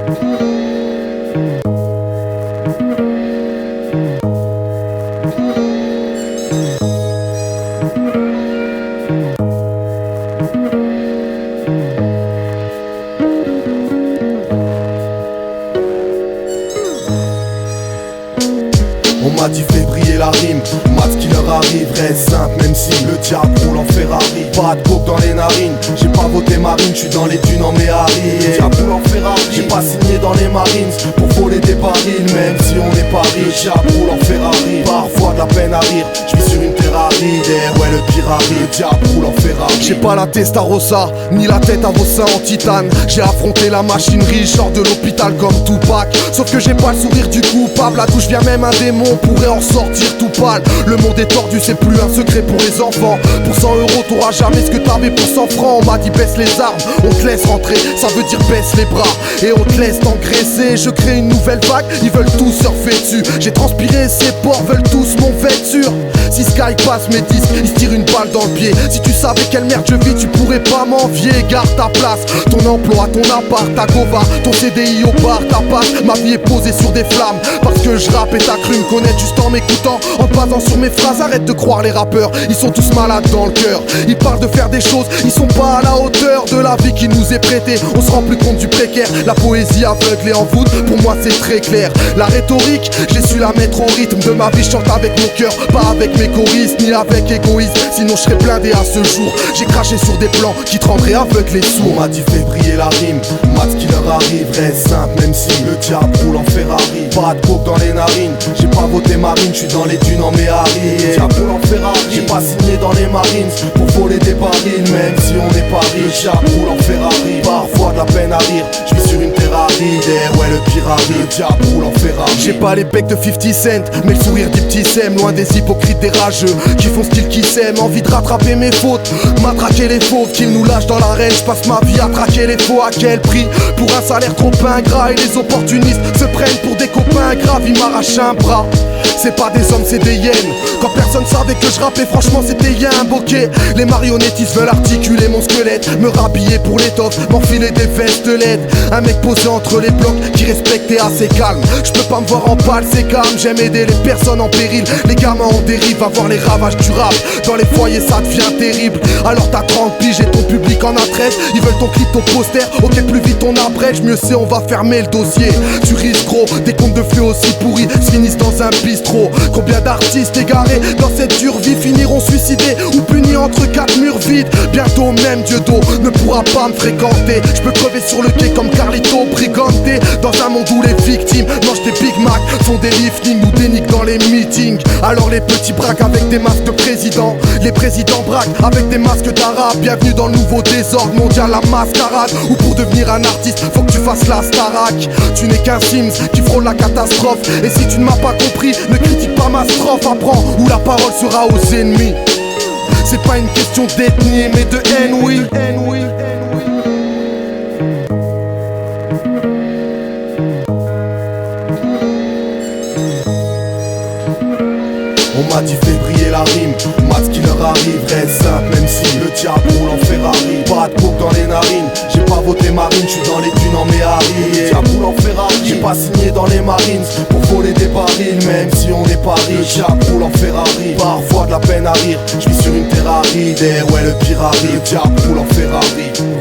On m'a dit fais briller la rime, mat ce qui leur arrive, reste simple même si le diable roule en Ferrari. Pas de coke dans les narines, j'ai pas voté marine, j'suis dans les dunes en Méhari. Le diable roule en Ferrari, j'ai pas signé dans les marines pour voler des barils, même si on est pas riche. Le diable roule en Ferrari, parfois de la peine à rire, j'vis sur une terre aride, et ouais le pire arrive, le diable roule en Ferrari. J'ai pas la Testarossa, ni la tête à vos seins en titane. J'ai affronté la machinerie, je sors de l'hôpital comme Tupac. Sauf que j'ai pas le sourire du coupable, là d'où je viens même un démon pourrait en sortir tout pâle. Le monde est tordu, c'est plus un secret pour les enfants. Pour 100 euros t'auras jamais ce que t'avais pour 100 francs. On m'a dit baisse les armes, on te laisse rentrer, ça veut dire baisse les bras et on te laisse t'engraisser. Je crée une nouvelle vague, ils veulent tous surfer dessus. J'ai transpiré, ces porcs veulent tous mon vêture. Si Sky passe mes disques, ils se tirent une balle dans le pied. Si tu savais quelle merde je vis, tu pourrais pas m'envier. Garde ta place, ton emploi, ton appart, ta gova, ton CDI au bar, ta passe. Ma vie est posée sur des flammes, parce que je rappe et t'as cru me connaître juste en m'écoutant, en te basant sur mes phrases. Arrête de croire les rappeurs, ils sont tous malades dans le cœur. Ils parlent de faire des choses, ils sont pas à la hauteur de la vie qui nous est prêtée. On se rend plus compte du précaire, la poésie aveugle et en voûte, pour moi c'est très clair. La rhétorique, j'ai su la mettre au rythme de ma vie. Je chante avec mon cœur, pas avec mes choristes, ni avec égoïsme, sinon je serais blindé à ce jour. J'ai craché sur des plans qui te rendraient aveugle et sourd. On m'a dit fais briller la rime, mat ce qui leur arrive, reste simple même si le diable roule en Ferrari. Pas de coke dans les narines, j'ai pas voté marine, j'suis dans les dunes en Méhari. Le diable roule en Ferrari, j'ai pas signé dans les marines pour voler des barils, même si on n'est pas riche. Le diable roule en Ferrari, parfois de la peine à rire, j'vis sur une terre aride, et ouais le pire arrive, le diable roule en Ferrari. J'ai pas les becs de 50 Cent, mais le sourire des petits sèmes, loin des hypocrites, des rageux qui font style qui s'aiment, envie de rattraper mes fautes, matraquer les fauves, qu'ils nous lâchent dans l'arène. J'passe ma vie à traquer les faux, à quel prix? Pour un salaire trop ingrat, et les opportunistes se prennent pour des copains graves, ils m'arrachent un bras. C'est pas des hommes, c'est des hyènes. Quand personne savait que je rappais, franchement c'était y'a un bokeh. Les marionnettistes veulent articuler mon squelette, me rhabiller pour l'étoffe, m'enfiler des vestes LED. Un mec posé entre les blocs qui respecte et assez calme. Je peux pas me voir en pâle, c'est calme. J'aime aider les personnes en péril, les gamins en dérive, à voir les ravages du rap. Dans les foyers ça devient terrible. Alors t'as 30 piges et ton public en a 13. Ils veulent ton clip, ton poster, ok plus vite on abrège. Mieux c'est on va fermer le dossier. Tu risques gros, des comptes de flux aussi pourris se finissent dans un bistrot. Combien d'artistes égarés dans cette dure vie finiront suicidés ou punis entre quatre murs vides. Bientôt même Dieu d'eau ne pourra pas me fréquenter. Je peux crever sur le quai comme Carlito Brigante. Dans un monde où les victimes mangent des Big Mac, font des liftings ou des nicks dans les meetings. Alors les petits braquent avec des masques de président, les présidents braquent avec des masques d'arabe. Bienvenue dans le nouveau désordre mondial, la mascarade. Ou pour devenir un artiste, faut que tu fasses la Starac. Tu n'es qu'un Sims qui frôle la catastrophe. Et si tu ne m'as pas compris, ne critique pas ma strophe. Apprends où la parole sera aux ennemis. C'est pas une question d'ethnie mais de haine, oui. On m'a dit fais briller la rime, mat ce qui leur arrive, reste simple même si le diable roule en Ferrari. Pas de coke dans les narines, j'ai pas voté marine, j'suis dans les dunes en Méhari. Le diable roule en Ferrari, j'ai pas signé dans les marines pour voler des barils, même si on n'est pas riche. Le diable roule en Ferrari, parfois de la peine à rire, j'vis sur une terre aride, et ouais le pire arrive. Le diable roule en Ferrari.